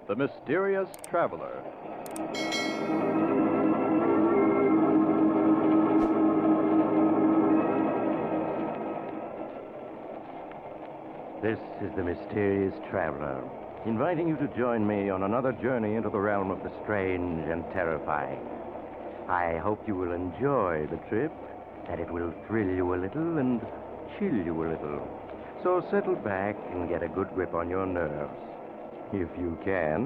The Mysterious Traveler. This is the Mysterious Traveler, inviting you to join me on another journey into the realm of the strange and terrifying. I hope you will enjoy the trip, that it will thrill you a little and chill you a little. So settle back and get a good grip on your nerves, if you can.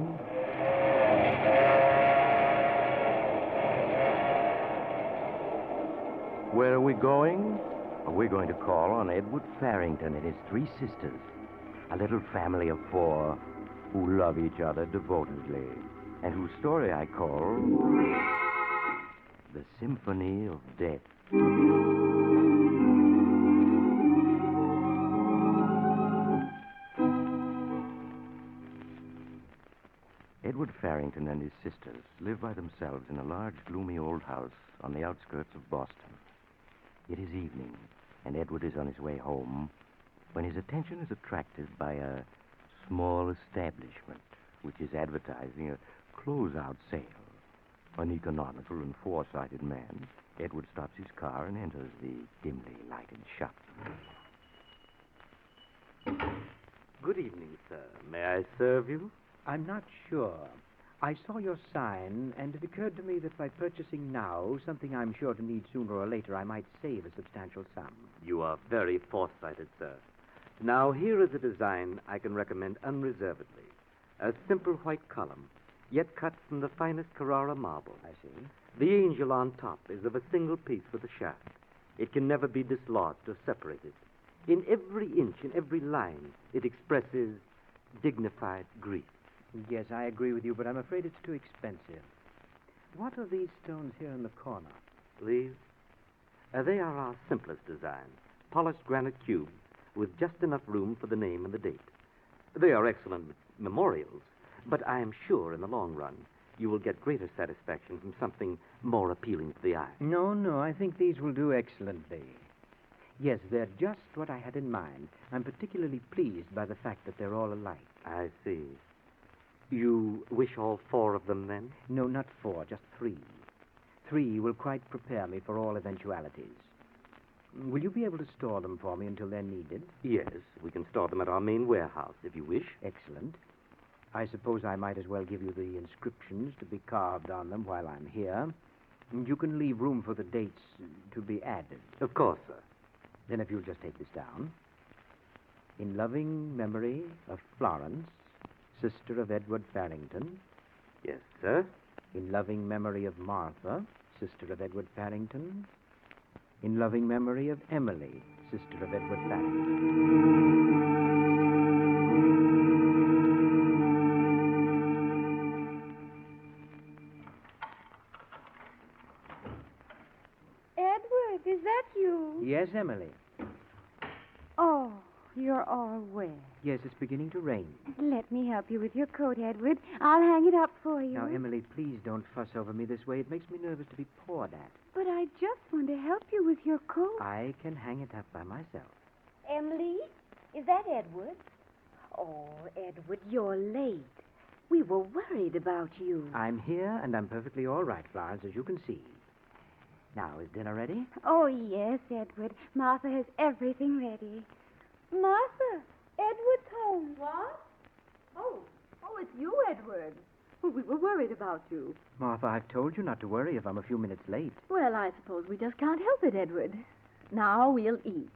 Where are we going? We're going to call on Edward Farrington and his three sisters, a little family of four who love each other devotedly, and whose story I call The Symphony of Death. Edward Farrington and his sisters live by themselves in a large, gloomy old house on the outskirts of Boston. It is evening, and Edward is on his way home when his attention is attracted by a small establishment which is advertising a closeout sale. An economical and foresighted man, Edward stops his car and enters the dimly lighted shop. Good evening, sir. May I serve you? I'm not sure. I saw your sign, and it occurred to me that by purchasing now something I'm sure to need sooner or later, I might save a substantial sum. You are very foresighted, sir. Now, here is a design I can recommend unreservedly. A simple white column, yet cut from the finest Carrara marble. I see. The angel on top is of a single piece with a shaft. It can never be dislodged or separated. In every inch, in every line, it expresses dignified grief. Yes, I agree with you, but I'm afraid it's too expensive. What are these stones here in the corner? These? They are our simplest design. Polished granite cubes with just enough room for the name and the date. They are excellent memorials, but I am sure in the long run you will get greater satisfaction from something more appealing to the eye. No, I think these will do excellently. Yes, they're just what I had in mind. I'm particularly pleased by the fact that they're all alike. I see. You wish all four of them, then? No, not four, just three. Three will quite prepare me for all eventualities. Will you be able to store them for me until they're needed? Yes, we can store them at our main warehouse, if you wish. Excellent. I suppose I might as well give you the inscriptions to be carved on them while I'm here. You can leave room for the dates to be added. Of course, sir. Then if you'll just take this down. In loving memory of Florence, sister of Edward Farrington. Yes, sir. In loving memory of Martha, sister of Edward Farrington. In loving memory of Emily, sister of Edward Farrington. Edward, is that you? Yes, Emily. Oh, you're all wet. Yes, it's beginning to rain. Let me help you with your coat, Edward. I'll hang it up for you. Now, Emily, please don't fuss over me this way. It makes me nervous to be poured at. But I just want to help you with your coat. I can hang it up by myself. Emily, is that Edward? Oh, Edward, you're late. We were worried about you. I'm here, and I'm perfectly all right, Florence, as you can see. Now, is dinner ready? Oh, yes, Edward. Martha has everything ready. Martha, Edward's home. What? Oh, it's you, Edward. Well, we were worried about you. Martha, I've told you not to worry if I'm a few minutes late. Well, I suppose we just can't help it, Edward. Now we'll eat.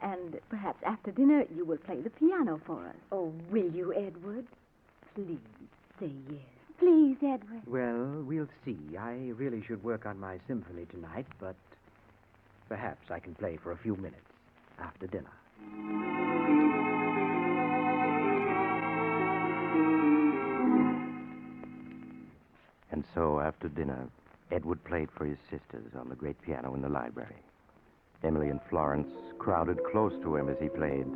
And perhaps after dinner you will play the piano for us. Oh, will you, Edward? Please say yes. Please, Edward. Well, we'll see. I really should work on my symphony tonight, but perhaps I can play for a few minutes after dinner. And so, after dinner, Edward played for his sisters on the great piano in the library. Emily and Florence crowded close to him as he played,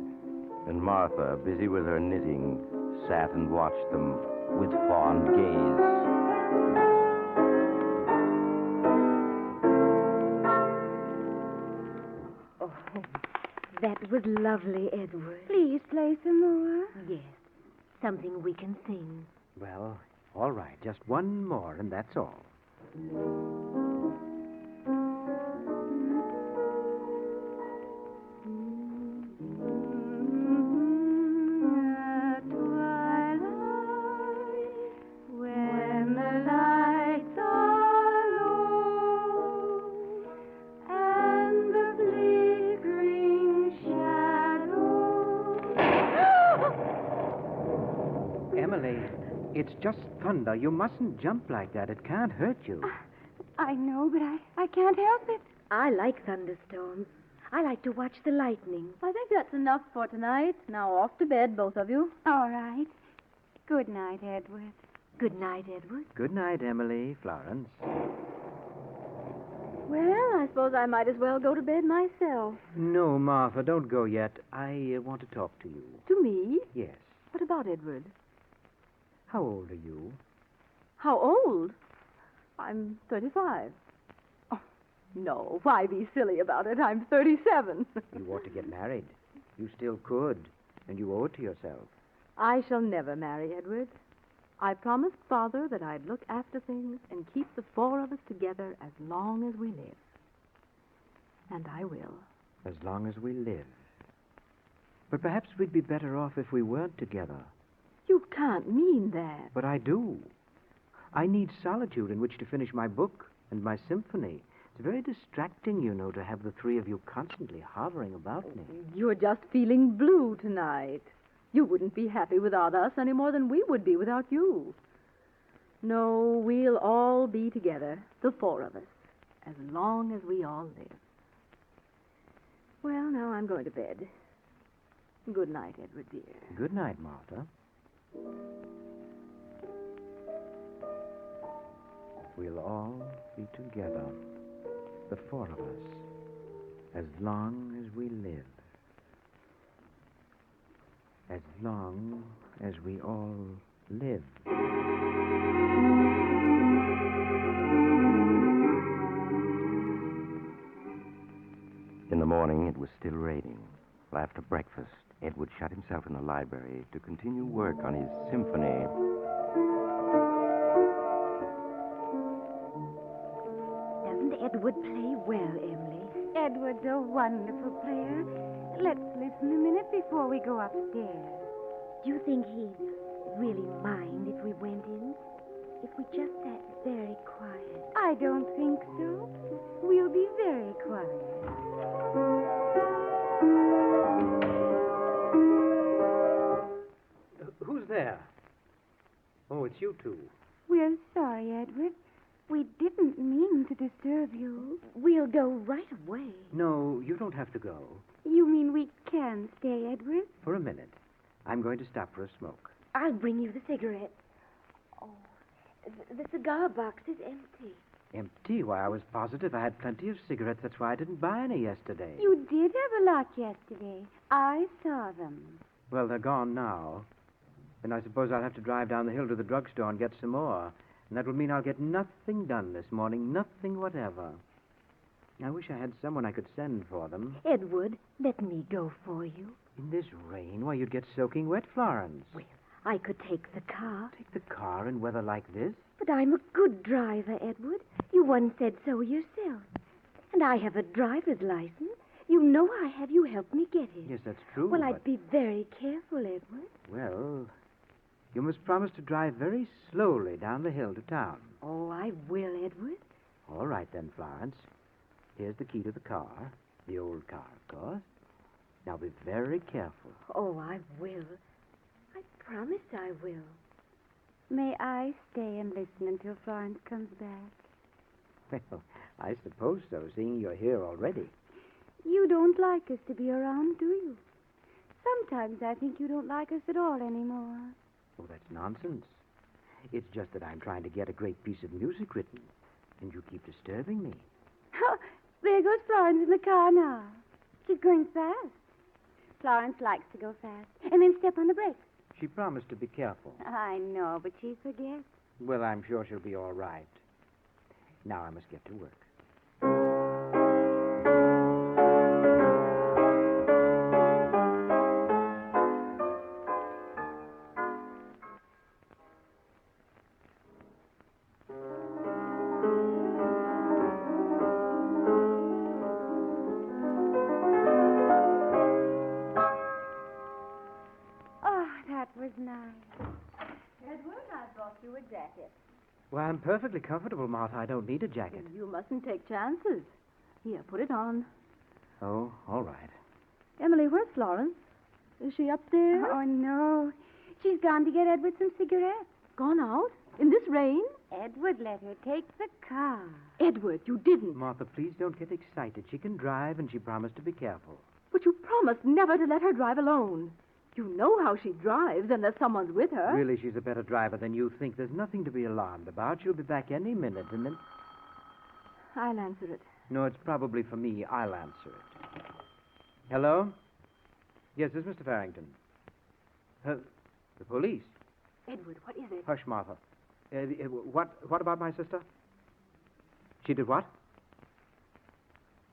and Martha, busy with her knitting, sat and watched them with fond gaze. Oh, that was lovely, Edward. Please play some more. Yes, something we can sing. Well, all right. Just one more, and that's all. At twilight, when the lights are low, and the flickering shadows. Emily, it's just thunder. You mustn't jump like that. It can't hurt you. I know, but I can't help it. I like thunderstorms. I like to watch the lightning. I think that's enough for tonight. Now off to bed, both of you. All right. Good night, Edward. Good night, Edward. Good night, Emily, Florence. Well, I suppose I might as well go to bed myself. No, Martha, don't go yet. I want to talk to you. To me? Yes. What about Edward? How old are you? How old? I'm 35. Oh, no, why be silly about it? I'm 37. You ought to get married. You still could, and you owe it to yourself. I shall never marry Edward. I promised Father that I'd look after things and keep the four of us together as long as we live. And I will. As long as we live. But perhaps we'd be better off if we weren't together. You can't mean that. But I do. I need solitude in which to finish my book and my symphony. It's very distracting, you know, to have the three of you constantly hovering about me. You're just feeling blue tonight. You wouldn't be happy without us any more than we would be without you. No, we'll all be together, the four of us, as long as we all live. Well, now I'm going to bed. Good night, Edward, dear. Good night, Martha. We'll all be together, the four of us, as long as we live. As long as we all live. In the morning, it was still raining. After breakfast, Edward shut himself in the library to continue work on his symphony. Doesn't Edward play well, Emily? Edward's a wonderful player. Let's listen a minute before we go upstairs. Do you think he'd really mind if we went in? If we just sat very quiet? I don't think so. We'll be very quiet. Who's there? Oh, it's you two. We're sorry, Edward. We didn't mean to disturb you. We'll go right away. No, you don't have to go. You mean we can stay, Edward? For a minute. I'm going to stop for a smoke. I'll bring you the cigarette. Oh, the cigar box is empty. Empty? Why, I was positive I had plenty of cigarettes. That's why I didn't buy any yesterday. You did have a lot yesterday. I saw them. Well, they're gone now. And I suppose I'll have to drive down the hill to the drugstore and get some more. And that will mean I'll get nothing done this morning, nothing whatever. I wish I had someone I could send for them. Edward, let me go for you. In this rain? Why, you'd get soaking wet, Florence. Well, I could take the car. Take the car in weather like this? But I'm a good driver, Edward. You once said so yourself. And I have a driver's license. You know I have. You helped me get it. Yes, that's true. Well, but... I'd be very careful, Edward. Well, you must promise to drive very slowly down the hill to town. Oh, I will, Edward. All right, then, Florence. Here's the key to the car. The old car, of course. Now, be very careful. Oh, I will. I promise I will. May I stay and listen until Florence comes back? Well, I suppose so, seeing you're here already. You don't like us to be around, do you? Sometimes I think you don't like us at all anymore. Oh, that's nonsense. It's just that I'm trying to get a great piece of music written, and you keep disturbing me. Oh, there goes Florence in the car now. She's going fast. Florence likes to go fast. And then step on the brakes. She promised to be careful. I know, but she forgets. Well, I'm sure she'll be all right. Now I must get to work. Well, I'm perfectly comfortable, Martha. I don't need a jacket. You mustn't take chances. Here, put it on. Oh, all right. Emily, where's Florence? Is she upstairs? Oh, no. She's gone to get Edward some cigarettes. Gone out? In this rain? Edward let her take the car. Edward, you didn't. Martha, please don't get excited. She can drive, and she promised to be careful. But you promised never to let her drive alone. You know how she drives unless someone's with her. Really, she's a better driver than you think. There's nothing to be alarmed about. She'll be back any minute, and then... I'll answer it. No, it's probably for me. I'll answer it. Hello? Yes, this is Mr. Farrington. The police? Edward, what is it? Hush, Martha. What about my sister? She did what?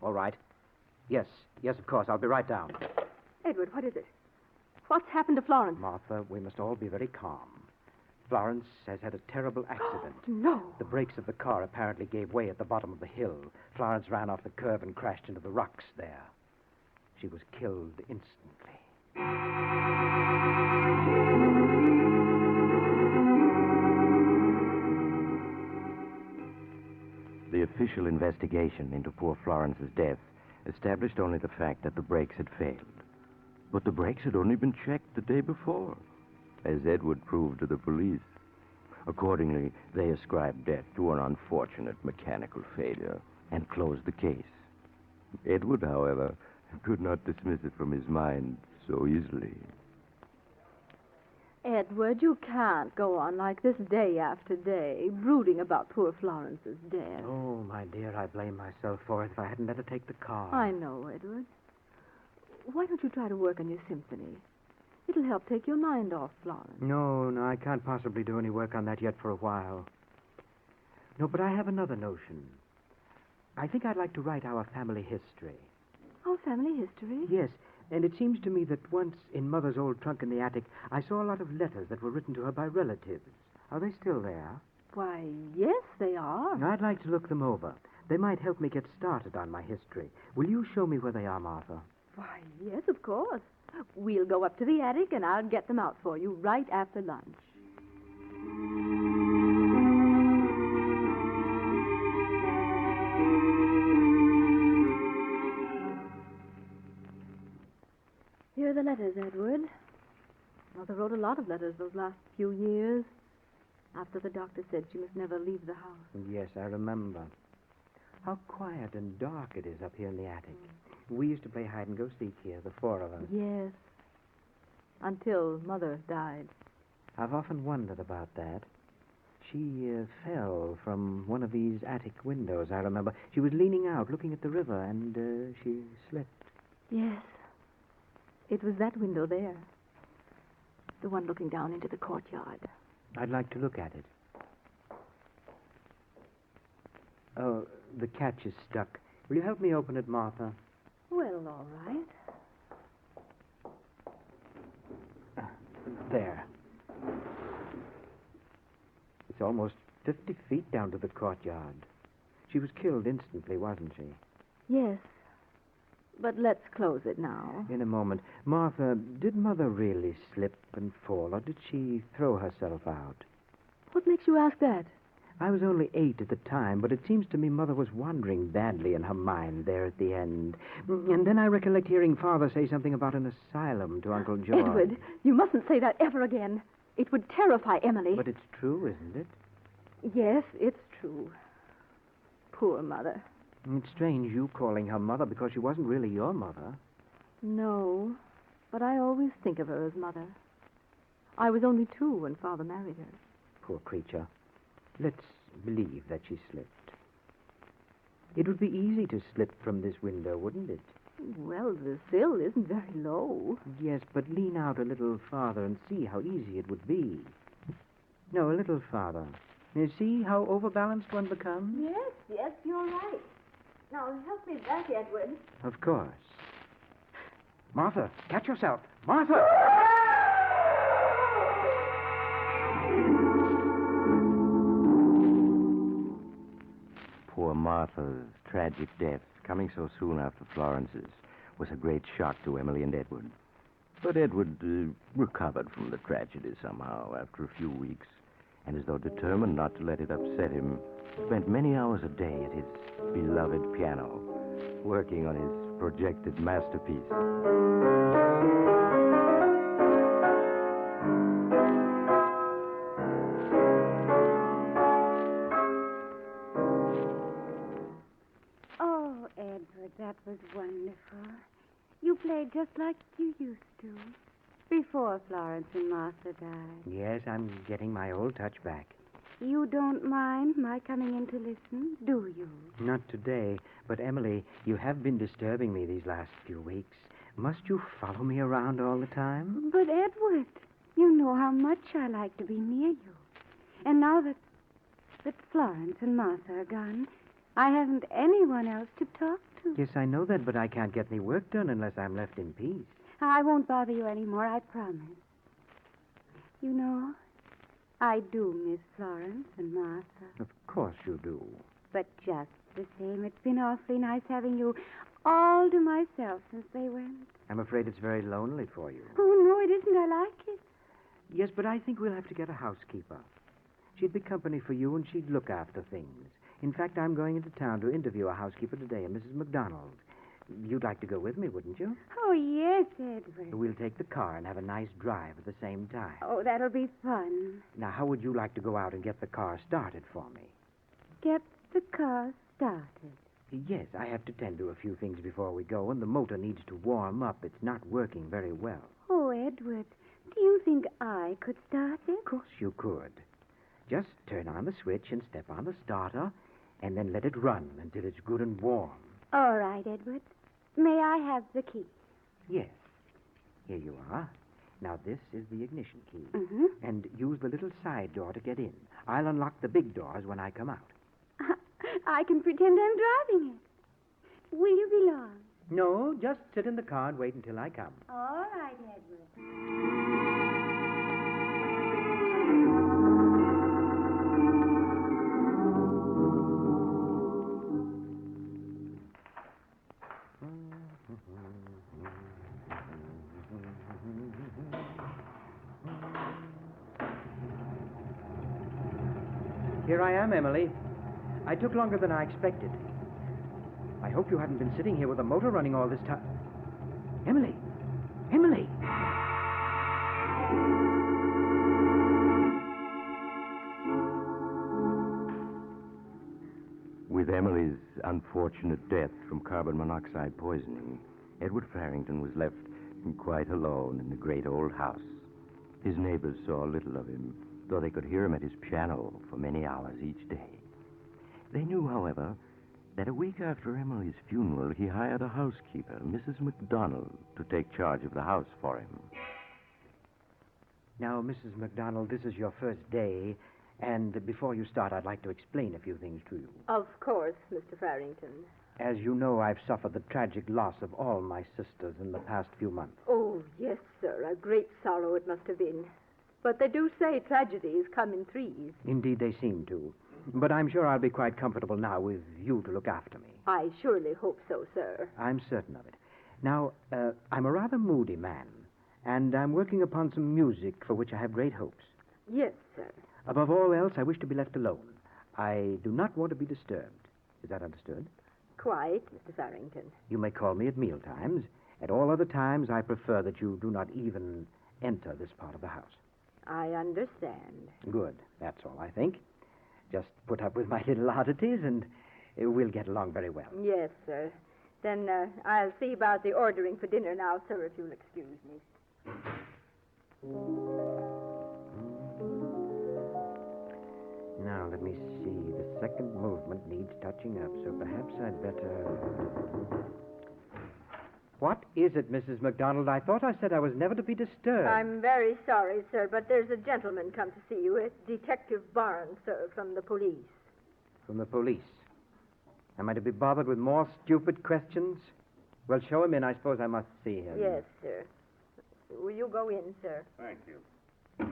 All right. Yes, of course. I'll be right down. Edward, what is it? What's happened to Florence? Martha, we must all be very calm. Florence has had a terrible accident. No. The brakes of the car apparently gave way at the bottom of the hill. Florence ran off the curb and crashed into the rocks there. She was killed instantly. The official investigation into poor Florence's death established only the fact that the brakes had failed. But the brakes had only been checked the day before, as Edward proved to the police. Accordingly, they ascribed death to an unfortunate mechanical failure and closed the case. Edward, however, could not dismiss it from his mind so easily. Edward, you can't go on like this day after day, brooding about poor Florence's death. Oh, my dear, I blame myself for it. If I hadn't let her take the car. I know, Edward. Why don't you try to work on your symphony? It'll help take your mind off Florence. No, I can't possibly do any work on that yet for a while. No, but I have another notion. I think I'd like to write our family history. Our family history? Yes, and it seems to me that once in Mother's old trunk in the attic, I saw a lot of letters that were written to her by relatives. Are they still there? Why, yes, they are. I'd like to look them over. They might help me get started on my history. Will you show me where they are, Martha? Why, yes, of course. We'll go up to the attic, and I'll get them out for you right after lunch. Here are the letters, Edward. Mother wrote a lot of letters those last few years, after the doctor said she must never leave the house. Yes, I remember. How quiet and dark it is up here in the attic. We used to play hide-and-go-seek here, the four of us. Yes. Until Mother died. I've often wondered about that. She fell from one of these attic windows, I remember. She was leaning out, looking at the river, and she slipped. Yes. It was that window there. The one looking down into the courtyard. I'd like to look at it. Oh, the catch is stuck. Will you help me open it, Martha? Well, all right. There. It's almost 50 feet down to the courtyard. She was killed instantly, wasn't she? Yes. But let's close it now. In a moment. Martha, did Mother really slip and fall, or did she throw herself out? What makes you ask that? I was only 8 at the time, but it seems to me Mother was wandering badly in her mind there at the end. And then I recollect hearing Father say something about an asylum to Uncle George. Edward, you mustn't say that ever again. It would terrify Emily. But it's true, isn't it? Yes, it's true. Poor Mother. It's strange you calling her Mother because she wasn't really your mother. No, but I always think of her as Mother. I was only 2 when Father married her. Poor creature. Let's believe that she slipped. It would be easy to slip from this window, wouldn't it? Well, the sill isn't very low. Yes, but lean out a little farther and see how easy it would be. No, a little farther. You see how overbalanced one becomes? Yes, you're right. Now, help me back, Edward. Of course. Martha, catch yourself. Martha! Poor Martha's tragic death, coming so soon after Florence's, was a great shock to Emily and Edward. But Edward recovered from the tragedy somehow after a few weeks, and as though determined not to let it upset him, spent many hours a day at his beloved piano, working on his projected masterpiece. Oh, Edward, that was wonderful. You played just like you used to. Before Florence and Martha died. Yes, I'm getting my old touch back. You don't mind my coming in to listen, do you? Not today, but Emily, you have been disturbing me these last few weeks. Must you follow me around all the time? But, Edward, you know how much I like to be near you. And now that Florence and Martha are gone, I haven't anyone else to talk to. Yes, I know that, but I can't get any work done unless I'm left in peace. I won't bother you anymore, I promise. You know, I do miss Florence and Martha. Of course you do. But just the same, it's been awfully nice having you all to myself since they went. I'm afraid it's very lonely for you. Oh, no, it isn't. I like it. Yes, but I think we'll have to get a housekeeper. She'd be company for you, and she'd look after things. In fact, I'm going into town to interview a housekeeper today, a Mrs. McDonald. You'd like to go with me, wouldn't you? Oh, yes, Edward. We'll take the car and have a nice drive at the same time. Oh, that'll be fun. Now, how would you like to go out and get the car started for me? Get the car started. Yes, I have to tend to a few things before we go, and the motor needs to warm up. It's not working very well. Oh, Edward, do you think I could start it? Of course you could. Just turn on the switch and step on the starter, and then let it run until it's good and warm. All right, Edward. May I have the key? Yes. Here you are. Now, this is the ignition key. Mm-hmm. And use the little side door to get in. I'll unlock the big doors when I come out. I can pretend I'm driving it. Will you be long? No, just sit in the car and wait until I come. All right, Edward. Here I am, Emily. I took longer than I expected. I hope you hadn't been sitting here with the motor running all this time. Emily! Emily! With Emily's unfortunate death from carbon monoxide poisoning, Edward Farrington was left quite alone in the great old house. His neighbors saw little of him, though they could hear him at his piano for many hours each day. They knew, however, that a week after Emily's funeral, he hired a housekeeper, Mrs. McDonald, to take charge of the house for him. Now, Mrs. McDonald, this is your first day, and before you start, I'd like to explain a few things to you. Of course, Mr. Farrington. As you know, I've suffered the tragic loss of all my sisters in the past few months. Oh, yes, sir. A great sorrow it must have been. But they do say tragedies come in threes. Indeed, they seem to. But I'm sure I'll be quite comfortable now with you to look after me. I surely hope so, sir. I'm certain of it. Now, I'm a rather moody man, and I'm working upon some music for which I have great hopes. Yes, sir. Above all else, I wish to be left alone. I do not want to be disturbed. Is that understood? Quite, Mr. Farrington. You may call me at mealtimes. At all other times, I prefer that you do not even enter this part of the house. I understand. Good. That's all, I think. Just put up with my little oddities, and we'll get along very well. Yes, sir. Then I'll see about the ordering for dinner now, sir, if you'll excuse me. Now, let me see. The second movement needs touching up, so perhaps I'd better... What is it, Mrs. McDonald? I thought I said I was never to be disturbed. I'm very sorry, sir, but there's a gentleman come to see you. It's Detective Barnes, sir, from the police. From the police? Am I to be bothered with more stupid questions? Well, show him in. I suppose I must see him. Yes, sir. Will you go in, sir? Thank you.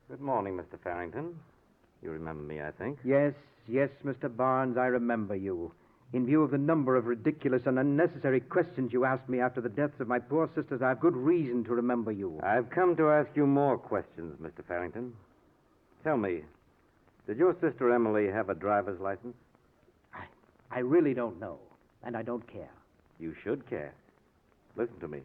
Good morning, Mr. Farrington. You remember me, I think. Yes, Mr. Barnes, I remember you. In view of the number of ridiculous and unnecessary questions you asked me after the deaths of my poor sisters, I have good reason to remember you. I've come to ask you more questions, Mr. Farrington. Tell me, did your sister Emily have a driver's license? I really don't know, and I don't care. You should care. Listen to me.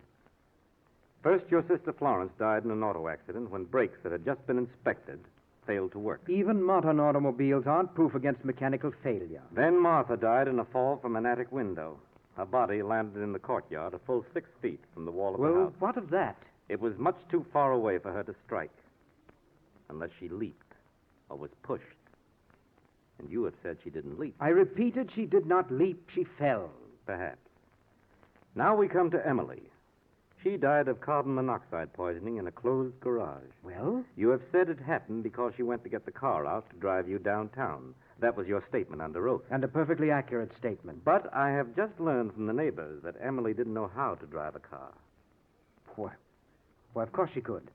First, your sister Florence died in an auto accident when brakes that had just been inspected failed to work. Even modern automobiles aren't proof against mechanical failure. Then Martha died in a fall from an attic window. Her body landed in the courtyard a full 6 feet from the wall of the Well, house. what of that? It was much too far away for her to strike, unless she leaped or was pushed. And you have said she didn't leap. I repeated, she did not leap, she fell. Perhaps. Now we come to Emily. She died of carbon monoxide poisoning in a closed garage. Well? You have said it happened because she went to get the car out to drive you downtown. That was your statement under oath. And a perfectly accurate statement. But I have just learned from the neighbors that Emily didn't know how to drive a car. Well, of course she could.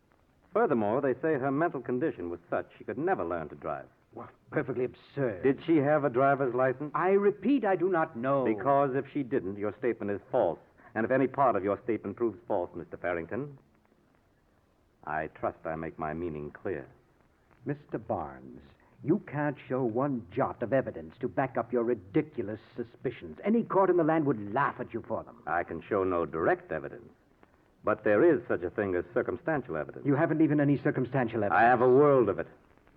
Furthermore, they say her mental condition was such she could never learn to drive. Well, perfectly absurd. Did she have a driver's license? I repeat, I do not know. Because if she didn't, your statement is false. And if any part of your statement proves false, Mr. Farrington, I trust I make my meaning clear. Mr. Barnes, you can't show one jot of evidence to back up your ridiculous suspicions. Any court in the land would laugh at you for them. I can show no direct evidence. But there is such a thing as circumstantial evidence. You haven't even any circumstantial evidence. I have a world of it.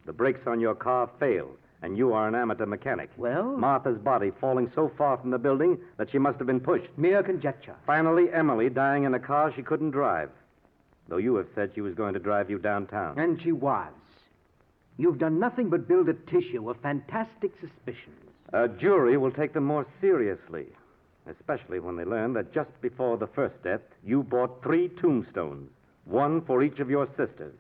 The brakes on your car failed, and you are an amateur mechanic. Well? Martha's body falling so far from the building that she must have been pushed. Mere conjecture. Finally, Emily dying in a car she couldn't drive, though you have said she was going to drive you downtown. And she was. You've done nothing but build a tissue of fantastic suspicions. A jury will take them more seriously, especially when they learn that just before the first death, you bought 3 tombstones, one for each of your sisters.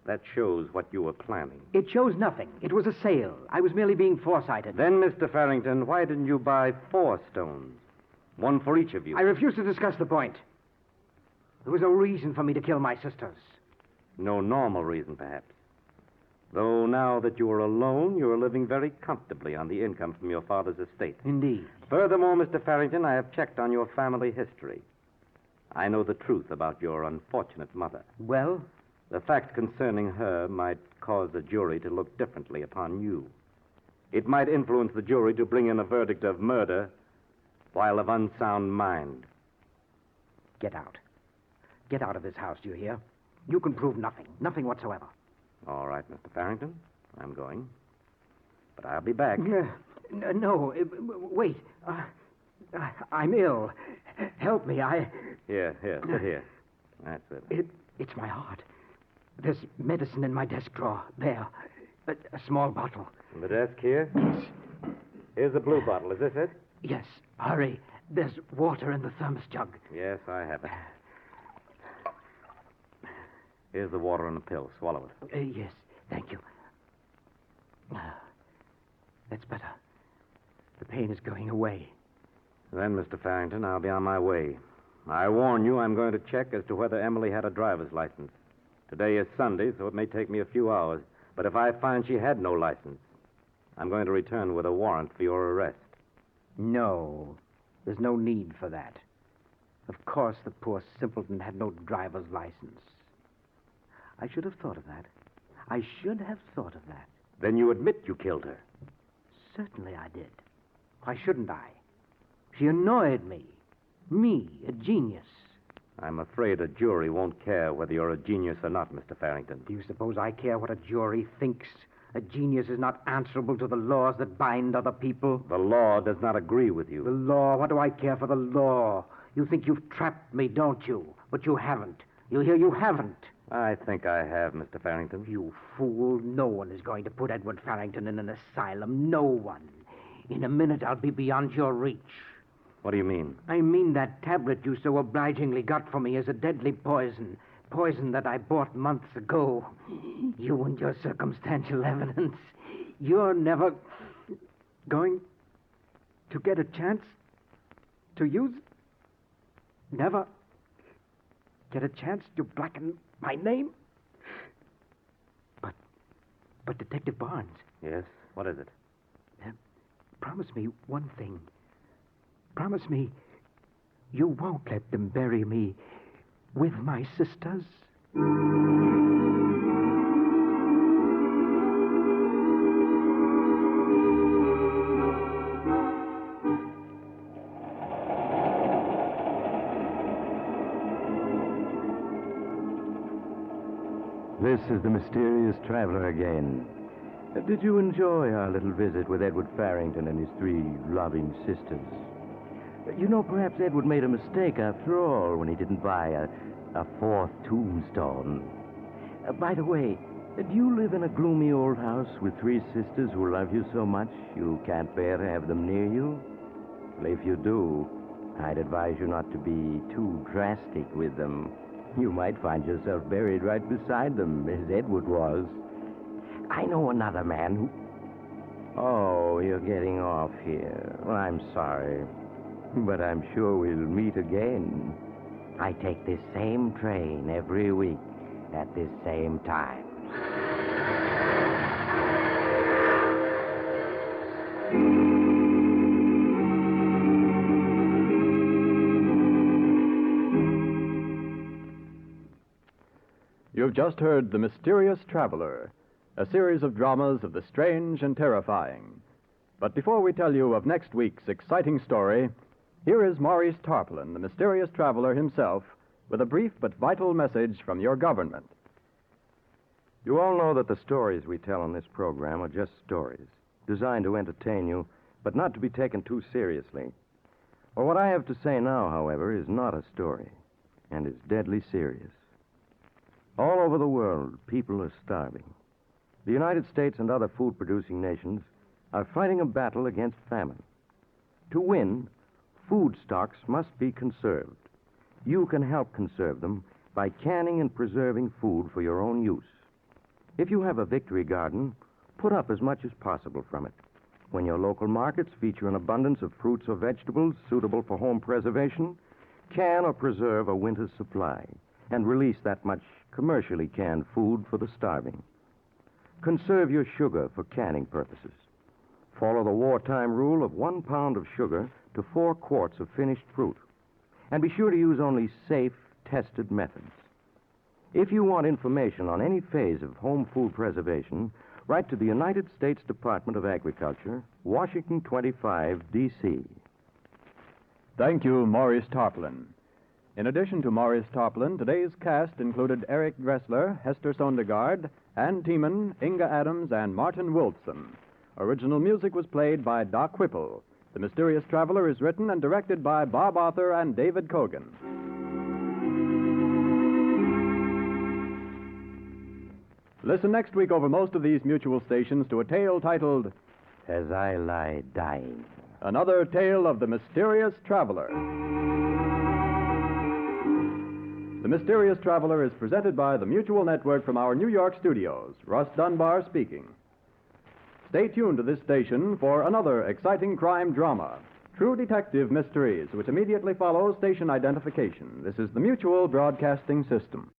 That shows what you were planning. It shows nothing. It was a sale. I was merely being foresighted. Then, Mr. Farrington, why didn't you buy 4 stones? One for each of you. I refuse to discuss the point. There was no reason for me to kill my sisters. No normal reason, perhaps. Though now that you are alone, you are living very comfortably on the income from your father's estate. Indeed. Furthermore, Mr. Farrington, I have checked on your family history. I know the truth about your unfortunate mother. Well? The fact concerning her might cause the jury to look differently upon you. It might influence the jury to bring in a verdict of murder while of unsound mind. Get out. Get out of this house, do you hear? You can prove nothing. Nothing whatsoever. All right, Mr. Farrington. I'm going. But I'll be back. No, wait. I'm ill. Help me. Here, sit here. That's it. It's my heart. There's medicine in my desk drawer. There. A small bottle. In the desk here? Yes. Here's the blue bottle. Is this it? Yes. Hurry. There's water in the thermos jug. Yes, I have it. Here's the water and the pill. Swallow it. Yes. Thank you. That's better. The pain is going away. Then, Mr. Farrington, I'll be on my way. I warn you, I'm going to check as to whether Emily had a driver's license. Today is Sunday, so it may take me a few hours. But if I find she had no license, I'm going to return with a warrant for your arrest. No. There's no need for that. Of course, the poor simpleton had no driver's license. I should have thought of that. I should have thought of that. Then you admit you killed her. Certainly I did. Why shouldn't I? She annoyed me. Me, a genius. I'm afraid a jury won't care whether you're a genius or not, Mr. Farrington. Do you suppose I care what a jury thinks? A genius is not answerable to the laws that bind other people. The law does not agree with you. The law? What do I care for the law? You think you've trapped me, don't you? But you haven't. You hear? You haven't. I think I have, Mr. Farrington. You fool. No one is going to put Edward Farrington in an asylum. No one. In a minute, I'll be beyond your reach. What do you mean? I mean that tablet you so obligingly got for me is a deadly poison. Poison that I bought months ago. You and your circumstantial evidence. You're never going to get a chance to use it? Never get a chance to blacken my name? But Detective Barnes. Yes? What is it? Promise me one thing. Promise me you won't let them bury me with my sisters. this is the mysterious traveler again. Did you enjoy our little visit with Edward Farrington and his three loving sisters? You know, perhaps Edward made a mistake after all when he didn't buy a fourth tombstone. By the way, do you live in a gloomy old house with three sisters who love you so much you can't bear to have them near you? Well, if you do, I'd advise you not to be too drastic with them. You might find yourself buried right beside them, as Edward was. I know another man who... Oh, you're getting off here. Well, I'm sorry. But I'm sure we'll meet again. I take this same train every week at this same time. You've just heard The Mysterious Traveler, a series of dramas of the strange and terrifying. But before we tell you of next week's exciting story, here is Maurice Tarpaulin, the mysterious traveler himself, with a brief but vital message from your government. You all know that the stories we tell on this program are just stories, designed to entertain you, but not to be taken too seriously. Well, what I have to say now, however, is not a story, and is deadly serious. All over the world, people are starving. The United States and other food-producing nations are fighting a battle against famine. To win, food stocks must be conserved. You can help conserve them by canning and preserving food for your own use. If you have a victory garden, put up as much as possible from it. When your local markets feature an abundance of fruits or vegetables suitable for home preservation, can or preserve a winter's supply and release that much commercially canned food for the starving. Conserve your sugar for canning purposes. Follow the wartime rule of 1 pound of sugar to 4 quarts of finished fruit. And be sure to use only safe, tested methods. If you want information on any phase of home food preservation, write to the United States Department of Agriculture, Washington 25, D.C. Thank you, Maurice Tarpaulin. In addition to Maurice Tarpaulin, today's cast included Eric Dressler, Hester Sondergaard, Ann Tiemann, Inga Adams, and Martin Wolfson. Original music was played by Doc Whipple. The Mysterious Traveler is written and directed by Bob Arthur and David Kogan. Listen next week over most of these mutual stations to a tale titled As I Lie Dying. Another Tale of the Mysterious Traveler. The Mysterious Traveler is presented by the Mutual Network from our New York studios. Russ Dunbar speaking. Stay tuned to this station for another exciting crime drama, True Detective Mysteries, which immediately follows station identification. This is the Mutual Broadcasting System.